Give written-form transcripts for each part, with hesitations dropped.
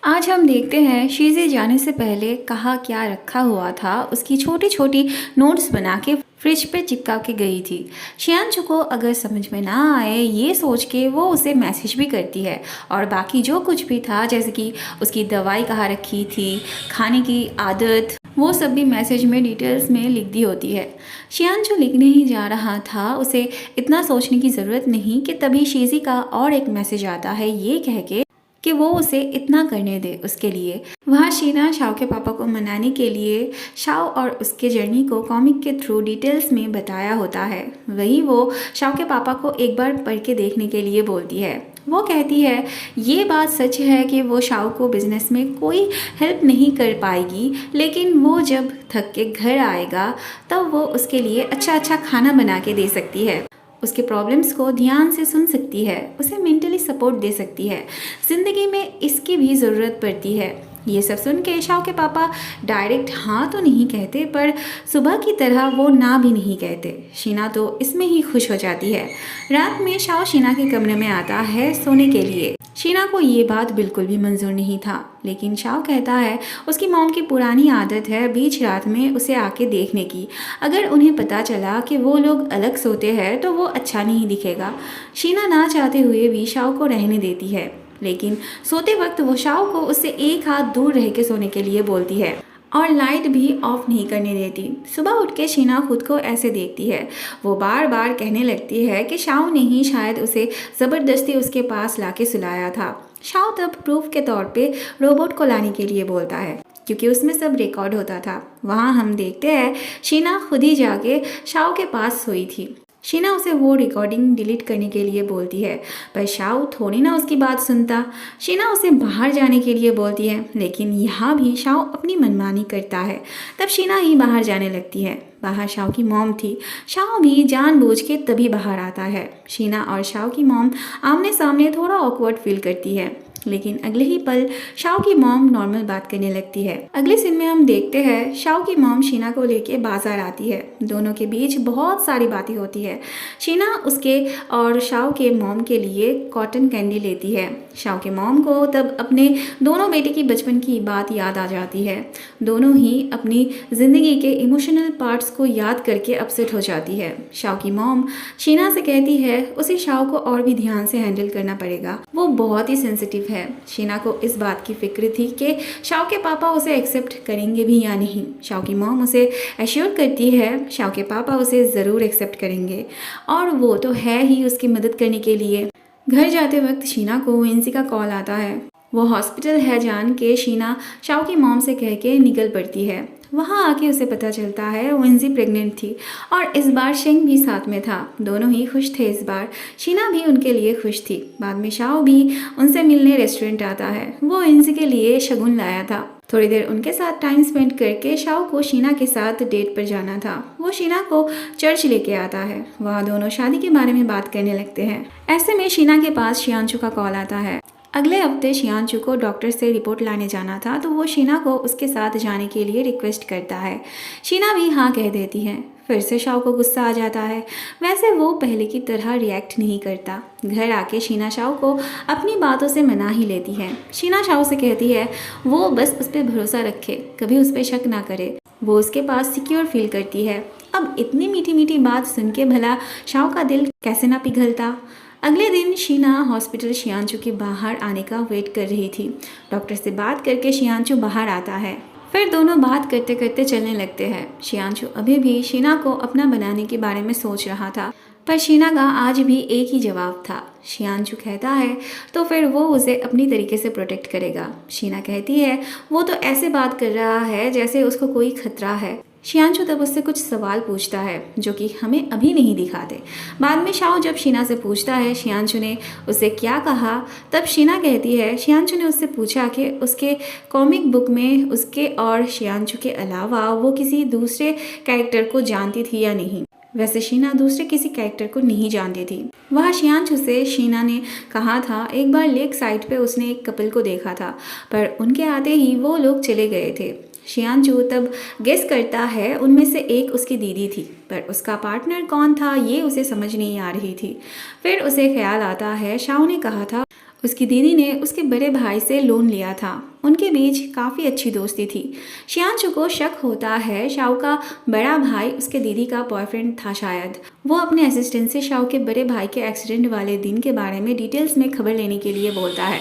आज हम देखते हैं शीज़े जाने से पहले कहाँ क्या रखा हुआ था। उसकी छोटी छोटी नोट्स बना के फ्रिज पे चिपका के गई थी। शियांचू को अगर समझ में ना आए ये सोच के वो उसे मैसेज भी करती है और बाकी जो कुछ भी था जैसे कि उसकी दवाई कहाँ रखी थी, खाने की आदत, वो सब भी मैसेज में डिटेल्स में लिख दी होती है। शियांचू लिखने ही जा रहा था, उसे इतना सोचने की ज़रूरत नहीं कि तभी शीज़ी का और एक मैसेज आता है ये कह के कि वो उसे इतना करने दे उसके लिए। वहाँ शीना शाओ के पापा को मनाने के लिए शाओ और उसके जर्नी को कॉमिक के थ्रू डिटेल्स में बताया होता है। वही वो शाओ के पापा को एक बार पढ़ के देखने के लिए बोलती है। वो कहती है ये बात सच है कि वो शाओ को बिजनेस में कोई हेल्प नहीं कर पाएगी, लेकिन वो जब थक के घर आएगा तब वो उसके लिए अच्छा अच्छा खाना बना के दे सकती है, उसके प्रॉब्लम्स को ध्यान से सुन सकती है, उसे मेंटली सपोर्ट दे सकती है। ज़िंदगी में इसकी भी ज़रूरत पड़ती है। ये सब सुन के शाओ के पापा डायरेक्ट हाँ तो नहीं कहते, पर सुबह की तरह वो ना भी नहीं कहते। शीना तो इसमें ही खुश हो जाती है। रात में शाओ शीना के कमरे में आता है सोने के लिए। शीना को ये बात बिल्कुल भी मंजूर नहीं था, लेकिन शाओ कहता है उसकी मॉम की पुरानी आदत है बीच रात में उसे आके देखने की। अगर उन्हें पता चला कि वो लोग अलग सोते हैं तो वो अच्छा नहीं दिखेगा। शीना ना चाहते हुए भी शाओ को रहने देती है, लेकिन सोते वक्त वो शाओ को उससे एक हाथ दूर रह के सोने के लिए बोलती है और लाइट भी ऑफ नहीं करने देती। सुबह उठ के शीना खुद को ऐसे देखती है। वो बार बार कहने लगती है कि शाओ ने ही शायद उसे ज़बरदस्ती उसके पास लाके सुलाया था। शाओ तब प्रूफ के तौर पे रोबोट को लाने के लिए बोलता है, क्योंकि उसमें सब रिकॉर्ड होता था। वहाँ हम देखते हैं शीना खुद ही जाके शाओ के पास सोई थी। शीना उसे वो रिकॉर्डिंग डिलीट करने के लिए बोलती है, पर शाओ थोड़ी ना उसकी बात सुनता। शीना उसे बाहर जाने के लिए बोलती है, लेकिन यहाँ भी शाओ अपनी मनमानी करता है। तब शीना ही बाहर जाने लगती है। बाहर शाओ की मॉम थी। शाओ भी जानबूझ के तभी बाहर आता है। शीना और शाओ की मॉम आमने सामने थोड़ा ऑकवर्ड फील करती है, लेकिन अगले ही पल शाओ की मॉम नॉर्मल बात करने लगती है। अगले सीन में हम देखते हैं शाओ की मॉम शीना को लेके बाजार आती है। दोनों के बीच बहुत सारी बातें होती है। शीना उसके और शाओ के मॉम के लिए कॉटन कैंडी लेती है। शाओ के मॉम को तब अपने दोनों बेटे की बचपन की बात याद आ जाती है। दोनों ही अपनी ज़िंदगी के इमोशनल पार्ट्स को याद करके अपसेट हो जाती है। शाओ की मॉम शीना से कहती है उसे शाओ को और भी ध्यान से हैंडल करना पड़ेगा, वो बहुत ही सेंसिटिव है। शीना को इस बात की फिक्र थी कि शाओ के पापा उसे एक्सेप्ट करेंगे भी या नहीं। शाओ की मॉम उसे एश्योर करती है शाओ के पापा उसे ज़रूर एक्सेप्ट करेंगे और वो तो है ही उसकी मदद करने के लिए। घर जाते वक्त शीना को विंसी का कॉल आता है। वो हॉस्पिटल है जान के शीना शाओ की मॉम से कह के निकल पड़ती है। वहाँ आके उसे पता चलता है विंसी प्रेग्नेंट थी और इस बार शेंग भी साथ में था। दोनों ही खुश थे इस बार। शीना भी उनके लिए खुश थी। बाद में शाओ भी उनसे मिलने रेस्टोरेंट आता है। वो विंसी के लिए शगुन लाया था। थोड़ी देर उनके साथ टाइम स्पेंड करके शाओ को शीना के साथ डेट पर जाना था। वो शीना को चर्च लेके आता है। वहाँ दोनों शादी के बारे में बात करने लगते हैं। ऐसे में शीना के पास शियांचू का कॉल आता है। अगले हफ्ते शियांचू को डॉक्टर से रिपोर्ट लाने जाना था, तो वो शीना को उसके साथ जाने के लिए रिक्वेस्ट करता है। शीना भी हाँ कह देती है। फिर से शाओ को गुस्सा आ जाता है। वैसे वो पहले की तरह रिएक्ट नहीं करता। घर आके शीना शाओ को अपनी बातों से मना ही लेती है। शीना शाओ से कहती है वो बस उस पर भरोसा रखे, कभी उस पर शक ना करे, वो उसके पास सिक्योर फील करती है। अब इतनी मीठी मीठी बात सुन के भला शाओ का दिल कैसे ना पिघलता। अगले दिन शीना हॉस्पिटल शियांचू के बाहर आने का वेट कर रही थी। डॉक्टर से बात करके शियांचू बाहर आता है। फिर दोनों बात करते करते चलने लगते हैं। शियांचू अभी भी शीना को अपना बनाने के बारे में सोच रहा था, पर शीना का आज भी एक ही जवाब था। शियांचू कहता है तो फिर वो उसे अपनी तरीके से प्रोटेक्ट करेगा। शीना कहती है वो तो ऐसे बात कर रहा है जैसे उसको कोई खतरा है। शियांचू तब उससे कुछ सवाल पूछता है जो कि हमें अभी नहीं दिखाते। बाद में शाओ जब शीना से पूछता है शियांचू ने उसे क्या कहा, तब शीना कहती है शियांचू ने उससे पूछा कि उसके कॉमिक बुक में उसके और शियांचू के अलावा वो किसी दूसरे कैरेक्टर को जानती थी या नहीं। वैसे शीना दूसरे किसी कैरेक्टर को नहीं जानती थी। वहाँ शियांचू से शीना ने कहा था एक बार लेक साइड पे उसने एक कपल को देखा था, पर उनके आते ही वो लोग चले गए थे। शियांचू तब गेस करता है उनमें से एक उसकी दीदी थी, पर उसका पार्टनर कौन था ये उसे समझ नहीं आ रही थी। फिर उसे ख्याल आता है शाओ ने कहा था उसकी दीदी ने उसके बड़े भाई से लोन लिया था उनके बीच काफ़ी अच्छी दोस्ती थी। शियांचू को शक होता है शाओ का बड़ा भाई उसके दीदी का बॉयफ्रेंड था शायद। वो अपने असिस्टेंट से शाओ के बड़े भाई के एक्सीडेंट वाले दिन के बारे में डिटेल्स में खबर लेने के लिए बोलता है।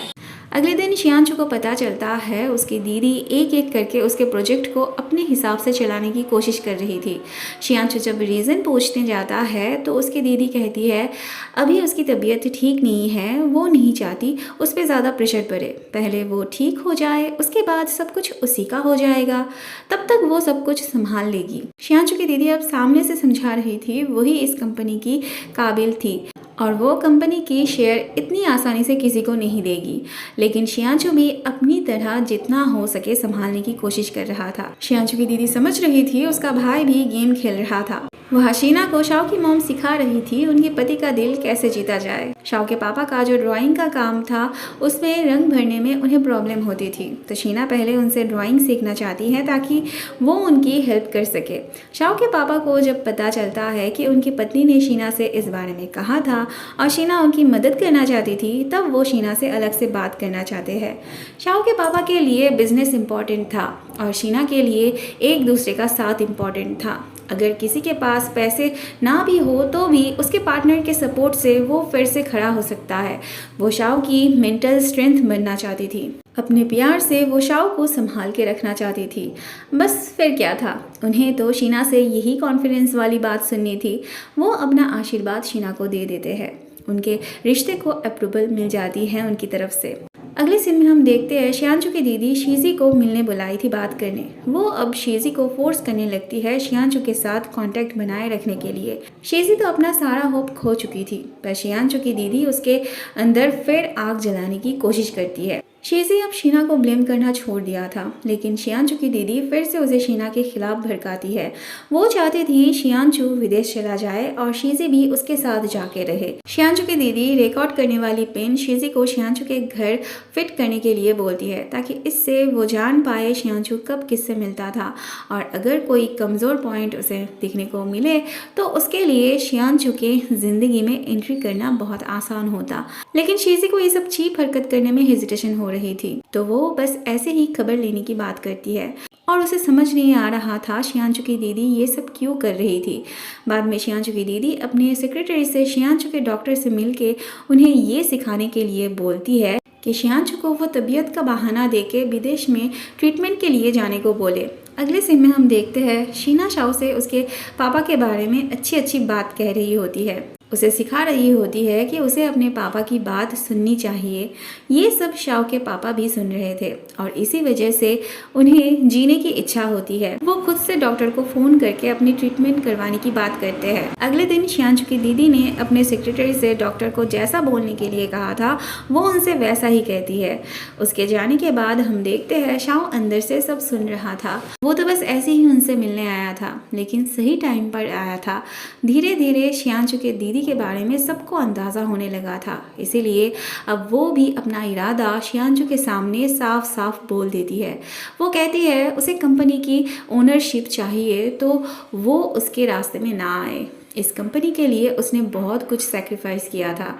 अगले दिन शियांचू को पता चलता है उसकी दीदी एक एक करके उसके प्रोजेक्ट को अपने हिसाब से चलाने की कोशिश कर रही थी। शियांचू जब रीज़न पूछने जाता है तो उसकी दीदी कहती है अभी उसकी तबीयत ठीक नहीं है, वो नहीं चाहती उस पर ज़्यादा प्रेशर पड़े, पहले वो ठीक हो जाए उसके बाद सब कुछ उसी का हो जाएगा, तब तक वो सब कुछ संभाल लेगी। शियांचू की दीदी अब सामने से समझा रही थी वही इस कंपनी की काबिल थी और वो कंपनी की शेयर इतनी आसानी से किसी को नहीं देगी। लेकिन शियांचू भी अपनी तरह जितना हो सके संभालने की कोशिश कर रहा था। शियांचू की दीदी समझ रही थी उसका भाई भी गेम खेल रहा था। वह शीना को शाओ की मॉम सिखा रही थी उनके पति का दिल कैसे जीता जाए। शाओ के पापा का जो ड्राइंग का काम था उसमें रंग भरने में उन्हें प्रॉब्लम होती थी, तो शीना पहले उनसे ड्राइंग सीखना चाहती है ताकि वो उनकी हेल्प कर सके। शाओ के पापा को जब पता चलता है कि उनकी पत्नी ने शीना से इस बारे में कहा था और शीना उनकी मदद करना चाहती थी, तब वो शीना से अलग से बात करना चाहते हैं। शाओ के पापा के लिए बिजनेस इम्पॉर्टेंट था और शीना के लिए एक दूसरे का साथ इम्पॉर्टेंट था। अगर किसी के पास पैसे ना भी हो तो भी उसके पार्टनर के सपोर्ट से वो फिर से खड़ा हो सकता है। वो शाओ की मेंटल स्ट्रेंथ बनना चाहती थी। अपने प्यार से वो शाओ को संभाल के रखना चाहती थी। बस फिर क्या था, उन्हें तो शीना से यही कॉन्फिडेंस वाली बात सुननी थी। वो अपना आशीर्वाद शीना को दे देते हैं। उनके रिश्ते को अप्रूवल मिल जाती है उनकी तरफ से। अगले सीन में हम देखते हैं शियांचू की दीदी शीजी को मिलने बुलाई थी बात करने। वो अब शीजी को फोर्स करने लगती है शियांचू के साथ कांटेक्ट बनाए रखने के लिए। शीजी तो अपना सारा होप खो चुकी थी, पर शियांचू की दीदी उसके अंदर फिर आग जलाने की कोशिश करती है। शीजी अब शीना को ब्लेम करना छोड़ दिया था, लेकिन शियांचू की दीदी फिर से उसे शीना के खिलाफ भड़काती है। वो चाहती थी शियांचू विदेश चला जाए और शीजी भी उसके साथ जाके रहे। शियांचू की दीदी रिकॉर्ड करने वाली पेन शीजी को शियांचू के घर फिट करने के लिए बोलती है ताकि इससे वो जान पाए शियांचू कब किससे मिलता था और अगर कोई कमज़ोर पॉइंट उसे दिखने को मिले तो उसके लिए शियांचू के ज़िंदगी में एंट्री करना बहुत आसान होता। लेकिन शीजी को ये सब चीप हरकत करने में हेजिटेशन हो रही थी, तो वो बस ऐसे ही खबर लेने की बात करती है और उसे समझ नहीं आ रहा था शियांचू की दीदी ये सब क्यों कर रही थी। बाद में शियांचू की दीदी अपने सेक्रेटरी से शियांचू के डॉक्टर से मिलके उन्हें ये सिखाने के लिए बोलती है कि शियांचू को वो तबीयत का बहाना देके विदेश में ट्रीटमेंट के लिए जाने को बोले। अगले सीन में हम देखते हैं शीना शाओ से उसके पापा के बारे में अच्छी अच्छी बात कह रही होती है। उसे सिखा रही होती है कि उसे अपने पापा की बात सुननी चाहिए। ये सब शाओ के पापा भी सुन रहे थे और इसी वजह से उन्हें जीने की इच्छा होती है। वो खुद से डॉक्टर को फ़ोन करके अपनी ट्रीटमेंट करवाने की बात करते हैं। अगले दिन शियांचू की दीदी ने अपने सेक्रेटरी से डॉक्टर को जैसा बोलने के लिए कहा था वो उनसे वैसा ही कहती है। उसके जाने के बाद हम देखते हैं शाओ अंदर से सब सुन रहा था। वो तो बस ऐसे ही उनसे मिलने आया था, लेकिन सही टाइम पर आया था। धीरे धीरे शियांचू के दीदी के बारे में सबको अंदाजा होने लगा था, इसीलिए अब वो भी अपना इरादा शियांचू के सामने साफ साफ बोल देती है। वो कहती है उसे कंपनी की ओनरशिप चाहिए तो वो उसके रास्ते में ना आए। इस कंपनी के लिए उसने बहुत कुछ सैक्रिफाइस किया था,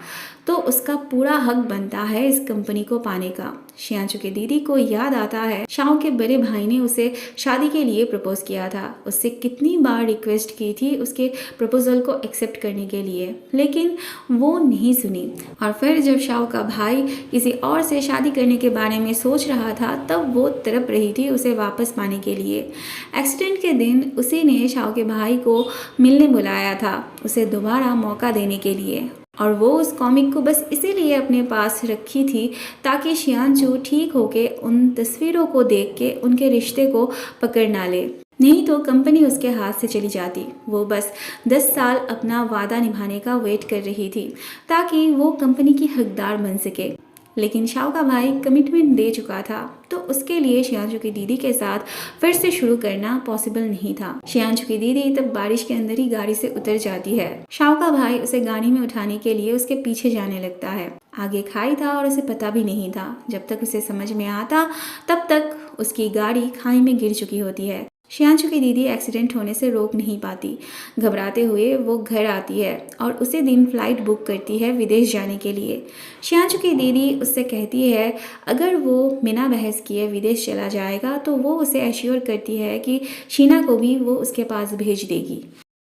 तो उसका पूरा हक बनता है इस कंपनी को पाने का। शियांचू की दीदी को याद आता है शाओ के बड़े भाई ने उसे शादी के लिए प्रपोज किया था। उससे कितनी बार रिक्वेस्ट की थी उसके प्रपोजल को एक्सेप्ट करने के लिए, लेकिन वो नहीं सुनी। और फिर जब शाओ का भाई किसी और से शादी करने के बारे में सोच रहा था तब वो तड़प रही थी उसे वापस पाने के लिए। एक्सीडेंट के दिन उसी ने शाओ के भाई को मिलने बुलाया था उसे दोबारा मौका देने के लिए, और वो उस कॉमिक को बस इसीलिए अपने पास रखी थी ताकि शियांचू ठीक होके उन तस्वीरों को देख के उनके रिश्ते को पकड़ ना ले, नहीं तो कंपनी उसके हाथ से चली जाती। वो बस 10 साल अपना वादा निभाने का वेट कर रही थी ताकि वो कंपनी की हकदार बन सके। लेकिन शाओ का भाई कमिटमेंट दे चुका था, तो उसके लिए शियांचू की दीदी के साथ फिर से शुरू करना पॉसिबल नहीं था। शियांचू की दीदी तब बारिश के अंदर ही गाड़ी से उतर जाती है। शाओ का भाई उसे गाड़ी में उठाने के लिए उसके पीछे जाने लगता है। आगे खाई था और उसे पता भी नहीं था। जब तक उसे समझ में आता तब तक उसकी गाड़ी खाई में गिर चुकी होती है। शियांशु की दीदी एक्सीडेंट होने से रोक नहीं पाती। घबराते हुए वो घर आती है और उसी दिन फ़्लाइट बुक करती है विदेश जाने के लिए। शियांशु की दीदी उससे कहती है अगर वो बिना बहस किए विदेश चला जाएगा तो वो उसे एश्योर करती है कि शीना को भी वो उसके पास भेज देगी।